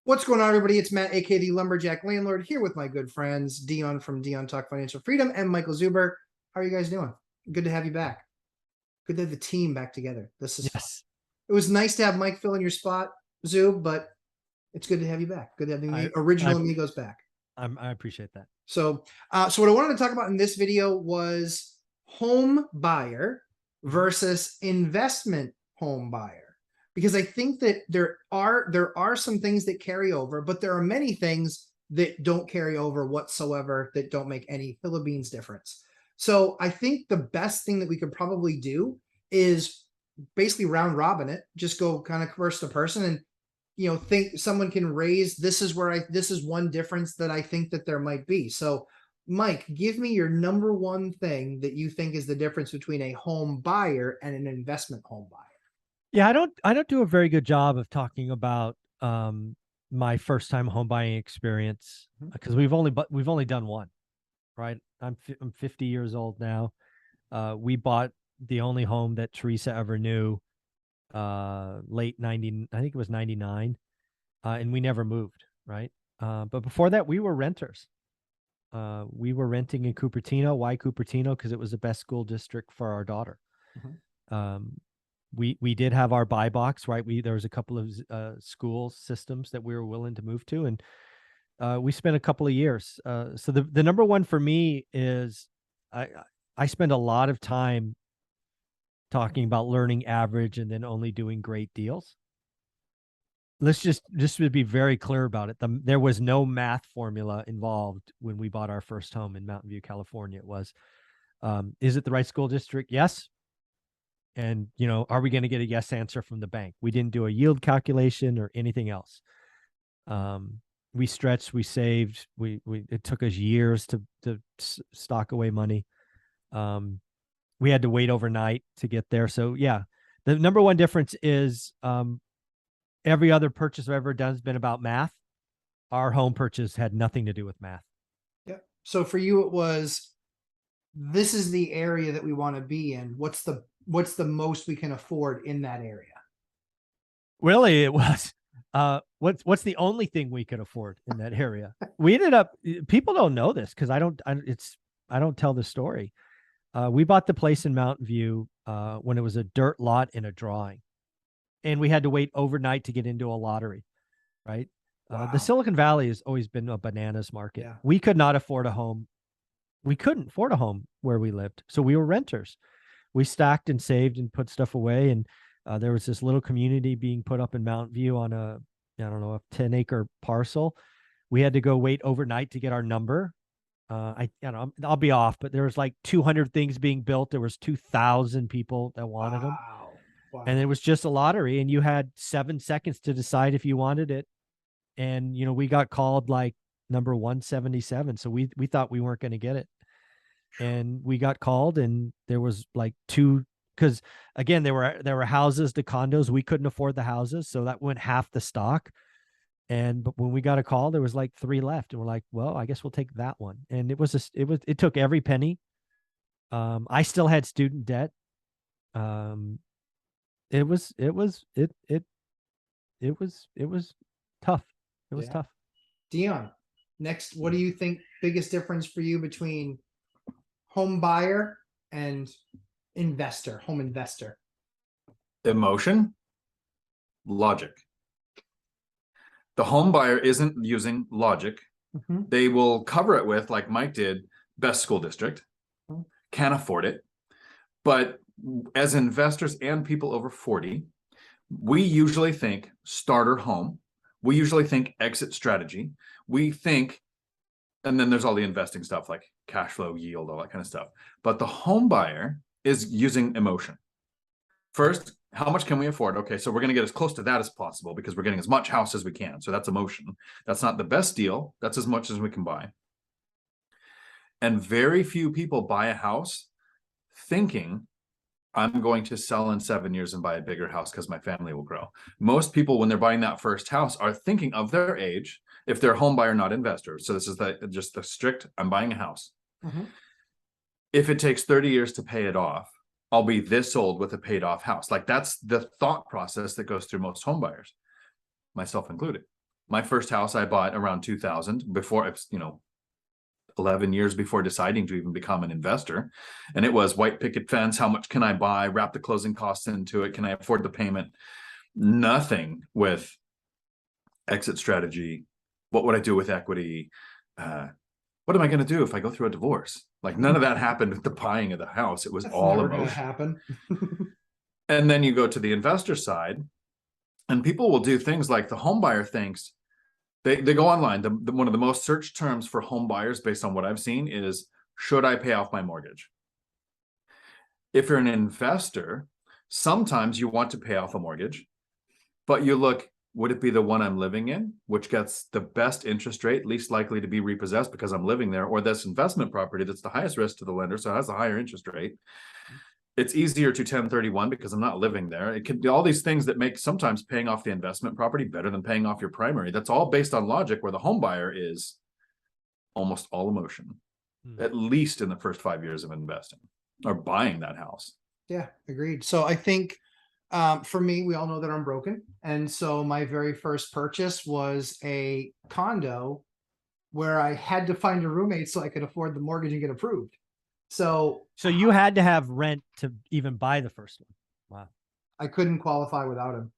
What's going on, everybody? It's Matt, aka the Lumberjack Landlord, here with my good friends Dion from Dion Talk Financial Freedom and Michael Zuber. How are you guys doing? Good to have you back. Good to have the team back together. This is fun. Yes, It was nice to have Mike fill in your spot, Zub, but it's good to have you back. Good to have the original amigos back. I appreciate that. So what I wanted to talk about in this video was home buyer versus investment home buyer. Because I think that there are some things that carry over, but there are many things that don't carry over whatsoever, that don't make any Philippines difference. So I think the best thing that we could probably do is basically round robin it, just go kind of person to person, and think someone can raise, this is one difference that I think that there might be. So Mike, give me your number one thing that you think is the difference between a home buyer and an investment home buyer. Yeah, I don't do a very good job of talking about my first time home buying experience because we've only done one, right? I'm 50 years old now. We bought the only home that Teresa ever knew, late 90, I think it was 99, and we never moved, right? But before that, we were renters. We were renting in Cupertino. Why Cupertino? Because it was the best school district for our daughter. We did have our buy box, right? There was a couple of school systems that we were willing to move to, and we spent a couple of years. So the number one for me is I spend a lot of time talking about learning average and then only doing great deals. Let's just to be very clear about it. There was no math formula involved when we bought our first home in Mountain View, California. It was, is it the right school district? Yes. And, are we going to get a yes answer from the bank? We didn't do a yield calculation or anything else. We stretched, we saved, it took us years to stock away money. We had to wait overnight to get there. So yeah, the number one difference is, every other purchase I've ever done has been about math. Our home purchase had nothing to do with math. Yeah. So for you, it was, this is the area that we want to be in. What's the most we can afford in that area? Really, it was what's the only thing we could afford in that area. We ended up, people don't know this because I don't tell the story. We bought the place in Mountain View when it was a dirt lot in a drawing, and we had to wait overnight to get into a lottery, right? Wow. The Silicon Valley has always been a bananas market. Yeah. We could not afford a home. We couldn't afford a home where we lived, so we were renters. We stacked and saved and put stuff away, and there was this little community being put up in Mountain View on a 10-acre parcel. We had to go wait overnight to get our number. I'll be off, but there was like 200 things being built. There was 2,000 people that wanted them. Wow. And it was just a lottery, and you had 7 seconds to decide if you wanted it. And, we got called like number 177. So we thought we weren't going to get it. And we got called, and there was like two, because again, there were houses to condos. We couldn't afford the houses. So that went half the stock. But when we got a call, there was like 3 left, and we're like, well, I guess we'll take that one. And it took every penny. I still had student debt. It was tough. It was tough. Dion, next, what do you think biggest difference for you between home buyer and home investor? Emotion, logic. The home buyer isn't using logic. They will cover it with, like Mike did, best school district, can't afford it. But as investors and people over 40, we usually think starter home. We usually think exit strategy. We think, and then there's all the investing stuff like cash flow, yield, all that kind of stuff. But the home buyer is using emotion. First, how much can we afford? Okay, so we're going to get as close to that as possible because we're getting as much house as we can. So that's emotion. That's not the best deal. That's as much as we can buy. And very few people buy a house thinking, I'm going to sell in 7 years and buy a bigger house because my family will grow. Most people, when they're buying that first house, are thinking of their age, if they're home buyer, not investor. So this is just the strict, I'm buying a house. If it takes 30 years to pay it off, I'll be this old with a paid off house. Like that's the thought process that goes through most home buyers, myself included. My first house I bought around 2000, before, 11 years before deciding to even become an investor. And it was white picket fence. How much can I buy? Wrap the closing costs into it. Can I afford the payment? Nothing with exit strategy. What would I do with equity? What am I going to do if I go through a divorce? Like, none of that happened with the buying of the house. It was That's all never gonna emotion. happen. And then you go to the investor side, and people will do things like the home buyer thinks, they go online. One of the most searched terms for home buyers, based on what I've seen, is, should I pay off my mortgage? If you're an investor, sometimes you want to pay off a mortgage, but you look, would it be the one I'm living in, which gets the best interest rate, least likely to be repossessed because I'm living there, or this investment property that's the highest risk to the lender, so it has a higher interest rate. It's easier to 1031 because I'm not living there. It can be all these things that make sometimes paying off the investment property better than paying off your primary. That's all based on logic, where the home buyer is almost all emotion, at least in the first 5 years of investing or buying that house. Yeah, agreed. So I think for me, we all know that I'm broken. And so my very first purchase was a condo where I had to find a roommate so I could afford the mortgage and get approved. So you had to have rent to even buy the first one. Wow. I couldn't qualify without him,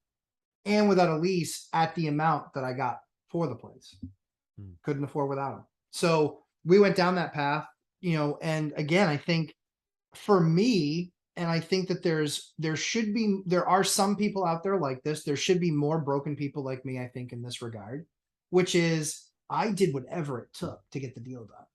and without a lease at the amount that I got for the place. Couldn't afford without him. So we went down that path, and again, I think for me, and I think that there are some people out there like this. There should be more broken people like me, I think, in this regard, which is I did whatever it took to get the deal done.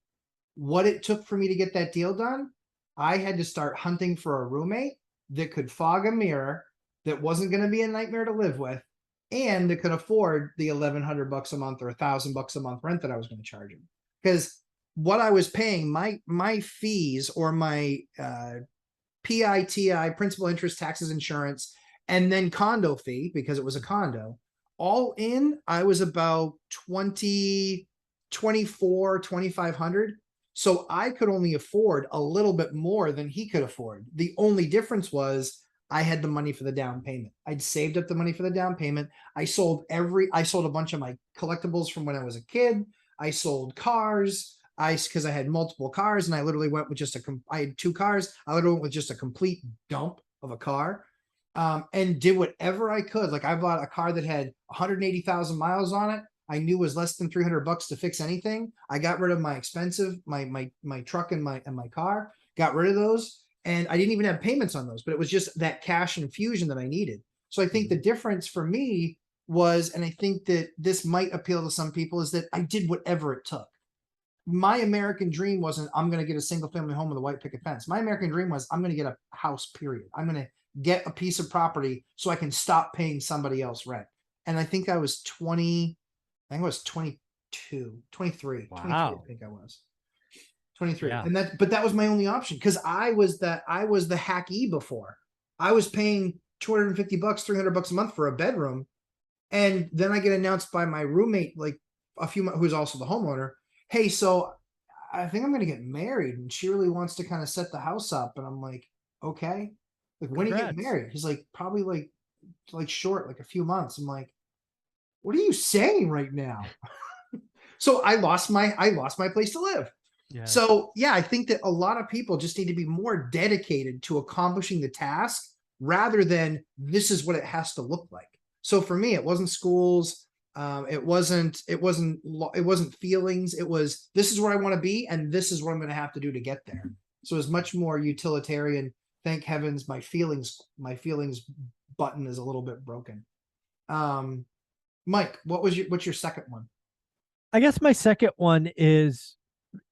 What it took for me to get that deal done, I had to start hunting for a roommate that could fog a mirror, that wasn't going to be a nightmare to live with, and that could afford the $1,100 a month or $1,000 a month rent that I was going to charge him. Because what I was paying, my fees, or my PITI, principal, interest, taxes, insurance, and then condo fee, because it was a condo, all in, I was about 2,500. So I could only afford a little bit more than he could afford. The only difference was I had the money for the down payment. I'd saved up the money for the down payment. I sold a bunch of my collectibles from when I was a kid. I sold cars. Because I had multiple cars, and I literally went with I had 2 cars. I literally went with just a complete dump of a car, and did whatever I could. Like, I bought a car that had 180,000 miles on it. I knew was less than $300 to fix anything. I got rid of my expensive, my truck and my car, got rid of those. And I didn't even have payments on those, but it was just that cash infusion that I needed. So I think the difference for me was, and I think that this might appeal to some people, is that I did whatever it took. My American dream wasn't, I'm going to get a single family home with a white picket fence. My American dream was, I'm going to get a house, period. I'm going to get a piece of property so I can stop paying somebody else rent. And I think I was 22, 23, Wow. 23, I think I was 23. Yeah. But that was my only option, because I was the hacky before. I was paying $250, $300 a month for a bedroom. And then I get announced by my roommate, like who's also the homeowner, hey, so I think I'm going to get married, and she really wants to kind of set the house up. And I'm like, okay. Like, when do you get married? He's like, probably like short, like a few months. I'm like, what are you saying right now? So I lost my place to live. Yeah. So yeah, I think that a lot of people just need to be more dedicated to accomplishing the task, rather than this is what it has to look like. So for me, it wasn't schools. It wasn't feelings. It was, this is where I want to be, and this is what I'm going to have to do to get there. So it's much more utilitarian. Thank heavens my feelings button is a little bit broken. Mike, what's your second one? I guess my second one is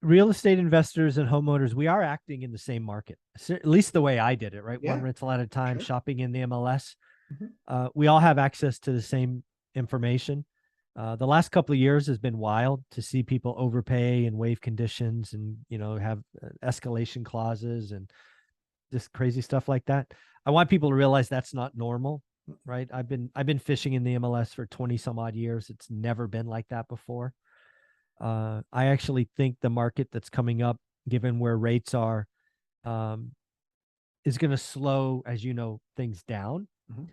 real estate investors and homeowners. We are acting in the same market, at least the way I did it, right? Yeah. One rental at a time, sure. Shopping in the MLS. Mm-hmm. We all have access to the same information. The last couple of years has been wild to see people overpay and waive conditions, and have escalation clauses and just crazy stuff like that. I want people to realize that's not normal, right? I've been fishing in the MLS for 20 some odd years. It's never been like that before. I actually think the market that's coming up, given where rates are, is going to slow, as things down. Mm-hmm.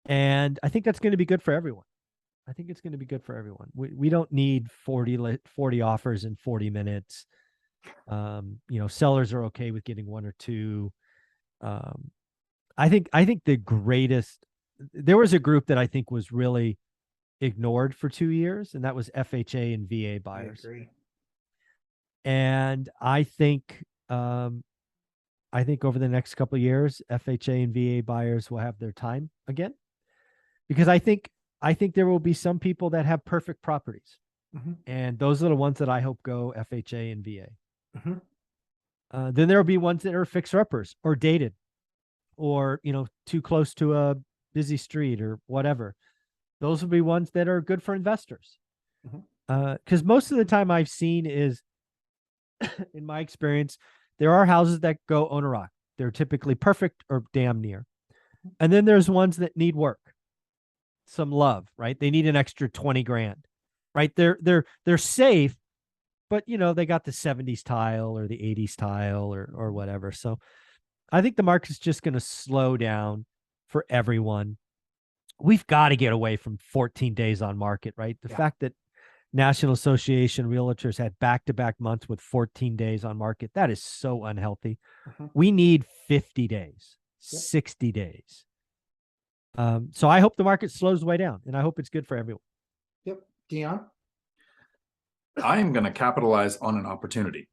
And I think that's going to be good for everyone. I think it's going to be good for everyone. We don't need 40 offers in 40 minutes. Sellers are okay with getting one or two. I think there was a group that I think was really ignored for 2 years, and that was FHA and VA buyers. I agree. And I think over the next couple of years, FHA and VA buyers will have their time again, because I think there will be some people that have perfect properties, and those are the ones that I hope go FHA and VA. Then there will be ones that are fixer-uppers or dated, or too close to a busy street or whatever. Those will be ones that are good for investors. Because most of the time I've seen is, in my experience, there are houses that go owner-occupied. They're typically perfect or damn near. And then there's ones that need work, some love, right? They need an extra 20 grand, right? They're safe, but they got the 70s tile or the 80s tile or whatever. So I think the market's just going to slow down for everyone. We've got to get away from 14 days on market, right? The fact that National Association Realtors had back-to-back months with 14 days on market, that is so unhealthy. We need 50 days, 60 days. So I hope the market slows way down, and I hope it's good for everyone. Yep. Dion? I am going to capitalize on an opportunity.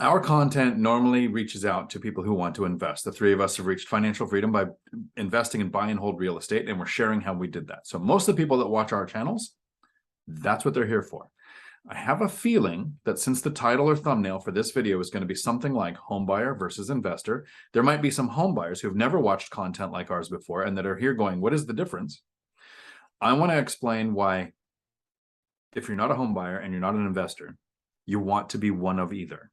Our content normally reaches out to people who want to invest. The three of us have reached financial freedom by investing in buy and hold real estate, and we're sharing how we did that. So most of the people that watch our channels, that's what they're here for. I have a feeling that since the title or thumbnail for this video is going to be something like homebuyer versus investor, there might be some homebuyers who've never watched content like ours before and that are here going, what is the difference? I want to explain why, if you're not a homebuyer and you're not an investor, you want to be one of either.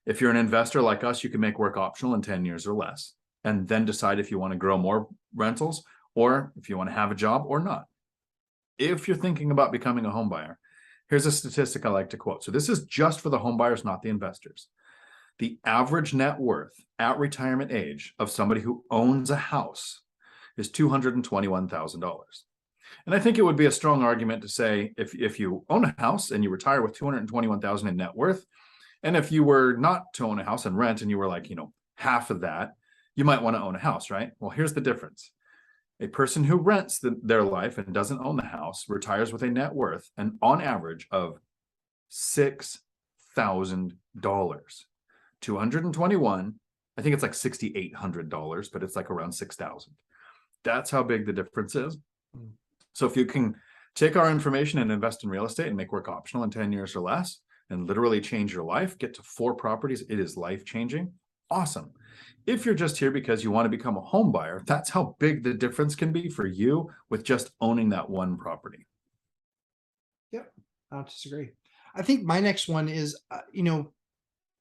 If you're an investor like us, you can make work optional in 10 years or less, and then decide if you want to grow more rentals or if you want to have a job or not. If you're thinking about becoming a homebuyer, here's a statistic I like to quote. So this is just for the homebuyers, not the investors. The average net worth at retirement age of somebody who owns a house is $221,000. And I think it would be a strong argument to say if you own a house and you retire with $221,000 in net worth, and if you were not to own a house and rent and you were like, half of that, you might want to own a house, right? Well, here's the difference. A person who rents their life and doesn't own the house retires with a net worth, and on average, of $6,000. 221, I think it's like $6,800, but it's like around 6,000. That's how big the difference is. So if you can take our information and invest in real estate and make work optional in 10 years or less and literally change your life, get to 4 properties, it is life-changing. Awesome. If you're just here because you want to become a home buyer, that's how big the difference can be for you with just owning that one property. Yep, I don't disagree. I think my next one is,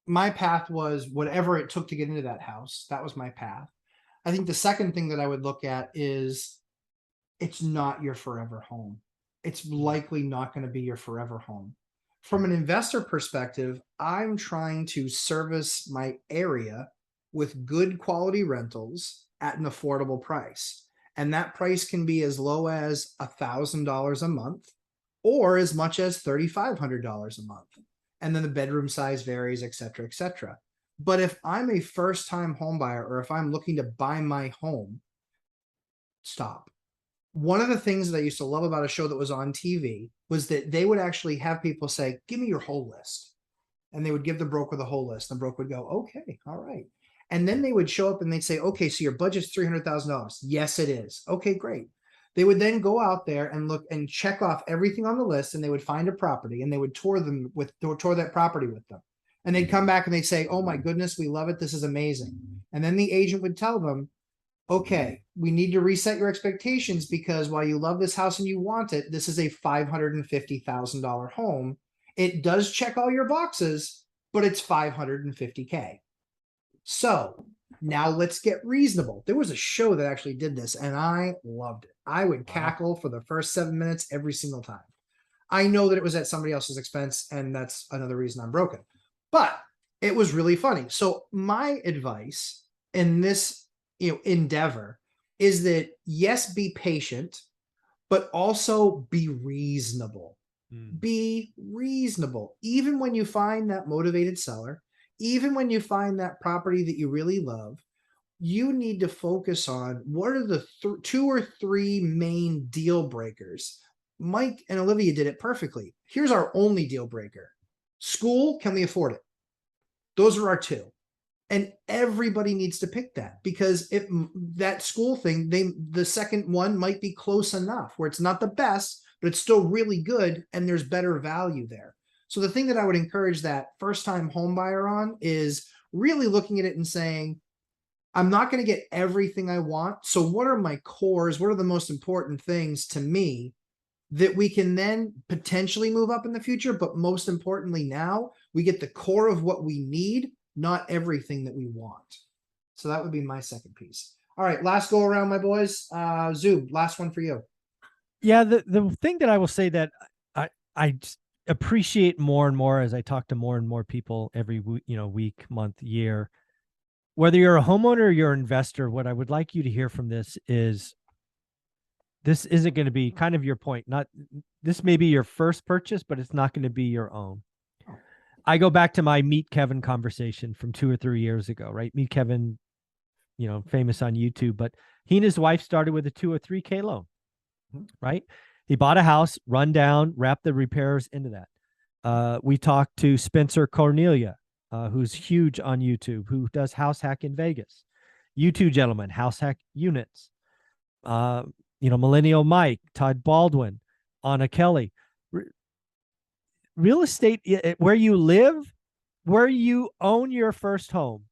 my path was whatever it took to get into that house. That was my path. I think the second thing that I would look at is it's not your forever home. It's likely not going to be your forever home. From an investor perspective, I'm trying to service my area with good quality rentals at an affordable price. And that price can be as low as $1,000 a month or as much as $3,500 a month. And then the bedroom size varies, et cetera, et cetera. But if I'm a first-time home buyer or if I'm looking to buy my home, stop. One of the things that I used to love about a show that was on TV was that they would actually have people say, give me your whole list. And they would give the broker the whole list. The broker would go, okay, all right. And then they would show up and they'd say, okay, so your budget's $300,000. Yes, it is. Okay, great. They would then go out there and look and check off everything on the list, and they would find a property and they would tour that property with them. And they'd come back and they'd say, oh my goodness, we love it. This is amazing. And then the agent would tell them, okay, we need to reset your expectations because while you love this house and you want it, this is a $550,000 home. It does check all your boxes, but it's $550K. So now let's get reasonable. There was a show that actually did this and I loved it. I would cackle for the first 7 minutes every single time. I know that it was at somebody else's expense, and that's another reason I'm broken, but it was really funny. So my advice in this endeavor is that yes, be patient, but also be reasonable. Mm. Be reasonable. Even when you find that motivated seller, even when you find that property that you really love, you need to focus on what are the 2 or 3 main deal breakers. Mike and Olivia did it perfectly. Here's our only deal breaker. School, can we afford it? Those are our 2. And everybody needs to pick that, because if that school thing, the second one might be close enough where it's not the best, but it's still really good and there's better value there. So the thing that I would encourage that first time home buyer on is really looking at it and saying, I'm not going to get everything I want. So what are my cores? What are the most important things to me that we can then potentially move up in the future? But most importantly, now we get the core of what we need, not everything that we want. So that would be my second piece. All right, last go around, my boys. Zub, last one for you. Yeah, the thing that I will say that I just appreciate more and more as I talk to more and more people every week, month, year, whether you're a homeowner or you're an investor, what I would like you to hear from this is this isn't going to be kind of your point. Not this may be your first purchase, but it's not going to be your own. I go back to my Meet Kevin conversation from 2 or 3 years ago, right? Meet Kevin, famous on YouTube, but he and his wife started with a 2 or 3K loan, right? He bought a house, run down, wrap the repairs into that. We talked to Spencer Cornelia, who's huge on YouTube, who does house hack in Vegas. You two gentlemen, house hack units. Millennial Mike, Todd Baldwin, Anna Kelly. Real estate, where you live, where you own your first home,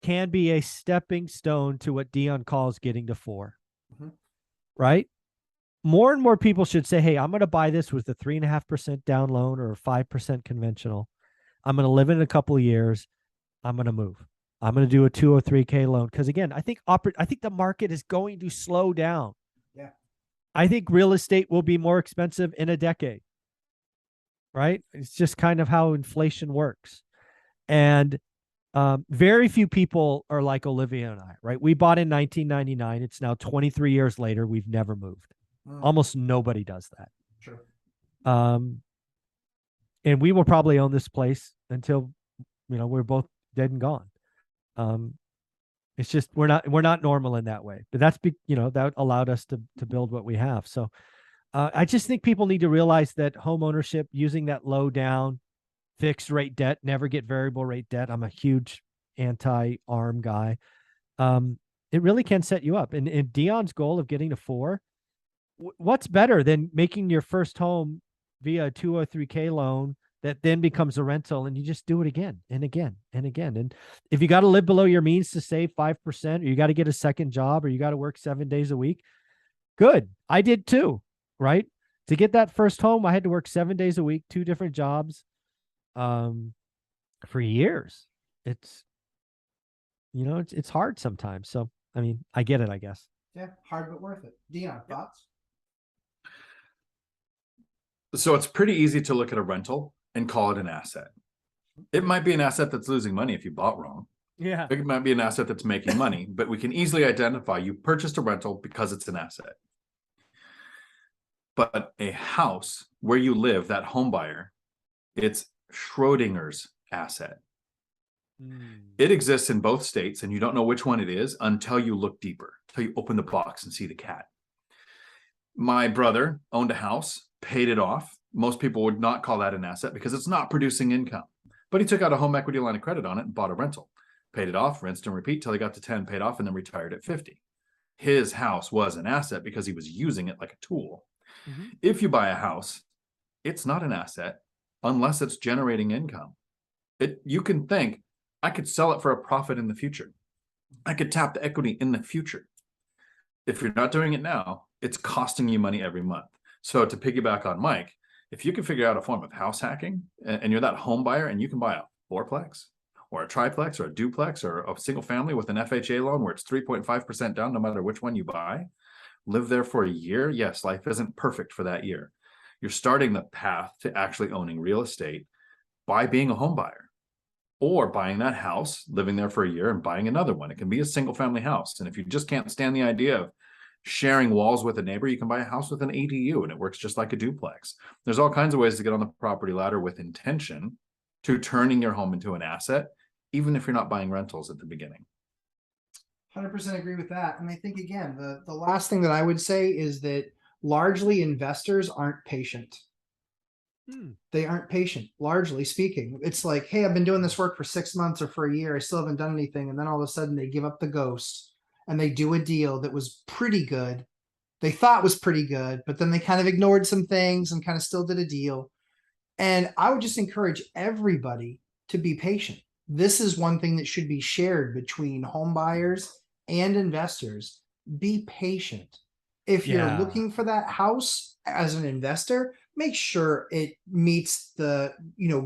can be a stepping stone to what Dion calls getting to 4. Right? More and more people should say, hey, I'm going to buy this with a 3.5% down loan or a 5% conventional. I'm going to live in a couple of years. I'm going to move. I'm going to do a 2 or 3K loan. Because again, I think the market is going to slow down. Yeah. I think real estate will be more expensive in a decade. Right? It's just kind of how inflation works. And very few people are like Olivia and I, right? We bought in 1999. It's now 23 years later. We've never moved. Almost nobody does that. Sure. And we will probably own this place until, we're both dead and gone. It's just, we're not normal in that way, but that allowed us to build what we have. So I just think people need to realize that home ownership, using that low down fixed rate debt, never get variable rate debt. I'm a huge anti-ARM guy. It really can set you up. And Dion's goal of getting to 4, what's better than making your first home via a 2 or 3K loan that then becomes a rental, and you just do it again and again and again. And if you got to live below your means to save 5%, or you got to get a second job, or you got to work 7 days a week, good. I did too, right? To get that first home, I had to work 7 days a week, 2 different jobs, for years. It's hard sometimes. So, I mean, I get it, I guess. Yeah, hard but worth it. Dion, thoughts? So it's pretty easy to look at a rental and call it an asset. It might be an asset that's losing money if you bought wrong. Yeah. It might be an asset that's making money, but we can easily identify you purchased a rental because it's an asset. But a house where you live, that home buyer, it's Schrodinger's asset. It exists in both states, and you don't know which one it is until you look deeper, until you open the box and see the cat. My brother owned a house, paid it off. Most people would not call that an asset because it's not producing income. But he took out a home equity line of credit on it and bought a rental. Paid it off, rinsed and repeat till he got to 10, paid off, and then retired at 50. His house was an asset because he was using it like a tool. If you buy a house, it's not an asset unless it's generating income. You can think, I could sell it for a profit in the future. I could tap the equity in the future. If you're not doing it now, it's costing you money every month. So to piggyback on Mike, if you can figure out a form of house hacking and you're that home buyer and you can buy a fourplex or a triplex or a duplex or a single family with an FHA loan where it's 3.5% down no matter which one you buy, live there for a year. Yes, life isn't perfect for that year. You're starting the path to actually owning real estate by being a home buyer or buying that house, living there for a year and buying another one. It can be a single family house. And if you just can't stand the idea of sharing walls with a neighbor. You can buy a house with an ADU and it works just like a duplex. There's all kinds of ways to get on the property ladder with intention to turning your home into an asset, even if you're not buying rentals at the beginning. 100% agree with that. And I think, again, the last thing that I would say is that largely investors aren't patient. They aren't patient, largely speaking. It's like, hey, I've been doing this work for 6 months or for a year. I still haven't done anything. And then all of a sudden they give up the ghost and they do a deal that was pretty good. They thought was pretty good, but then they kind of ignored some things and kind of still did a deal. And I would just encourage everybody to be patient. This is one thing that should be shared between home buyers and investors. Be patient. If you're looking for that house as an investor, make sure it meets the,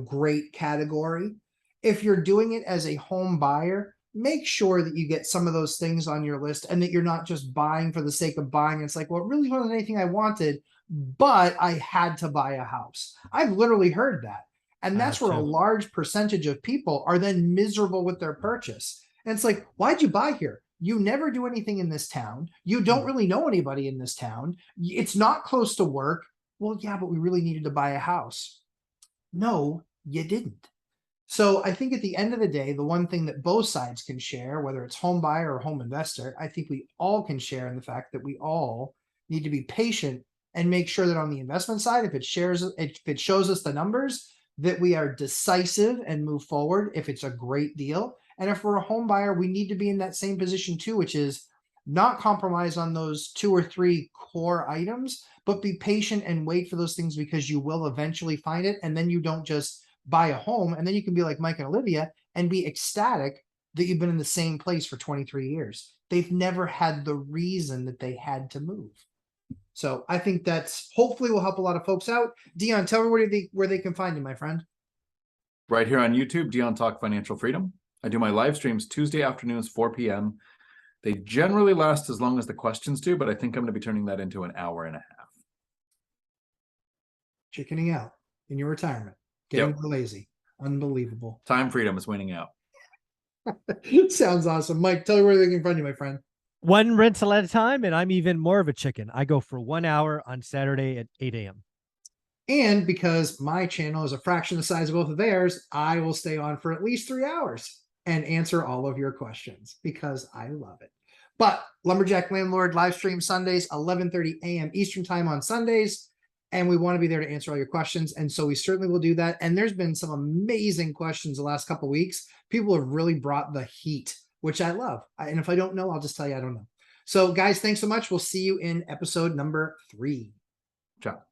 great category. If you're doing it as a home buyer, make sure that you get some of those things on your list and that you're not just buying for the sake of buying. It's like, well, it really wasn't anything I wanted, but I had to buy a house. I've literally heard that. And that's where a large percentage of people are then miserable with their purchase. And it's like, why'd you buy here? You never do anything in this town. You don't really know anybody in this town. It's not close to work. Well, yeah, but we really needed to buy a house. No, you didn't. So I think at the end of the day, the one thing that both sides can share, whether it's home buyer or home investor, I think we all can share in the fact that we all need to be patient and make sure that on the investment side, if it shows us the numbers, that we are decisive and move forward if it's a great deal. And if we're a home buyer, we need to be in that same position too, which is not compromise on those 2 or 3 core items, but be patient and wait for those things because you will eventually find it. And then you don't just buy a home and then you can be like Mike and Olivia and be ecstatic that you've been in the same place for 23 years. They've never had the reason that they had to move. So I think that's hopefully will help a lot of folks out. Dion, tell me where they can find you, my friend. Right here on YouTube, Dion Talk Financial Freedom. I do my live streams Tuesday afternoons, 4 p.m. They generally last as long as the questions do, but I think I'm going to be turning that into an hour and a half. Chickening out in your retirement, getting lazy. Unbelievable. Time freedom is winning out. Sounds awesome. Mike, tell me where they can find you, my friend. One rental at a time, and I'm even more of a chicken. I go for 1 hour on Saturday at 8 a.m. And because my channel is a fraction the size of both of theirs, I will stay on for at least 3 hours and answer all of your questions because I love it. But Lumberjack Landlord live stream Sundays, 11:30 a.m. Eastern time on Sundays. And we want to be there to answer all your questions. And so we certainly will do that. And there's been some amazing questions the last couple of weeks. People have really brought the heat, which I love. And if I don't know, I'll just tell you I don't know. So guys, thanks so much. We'll see you in episode number 3. Ciao.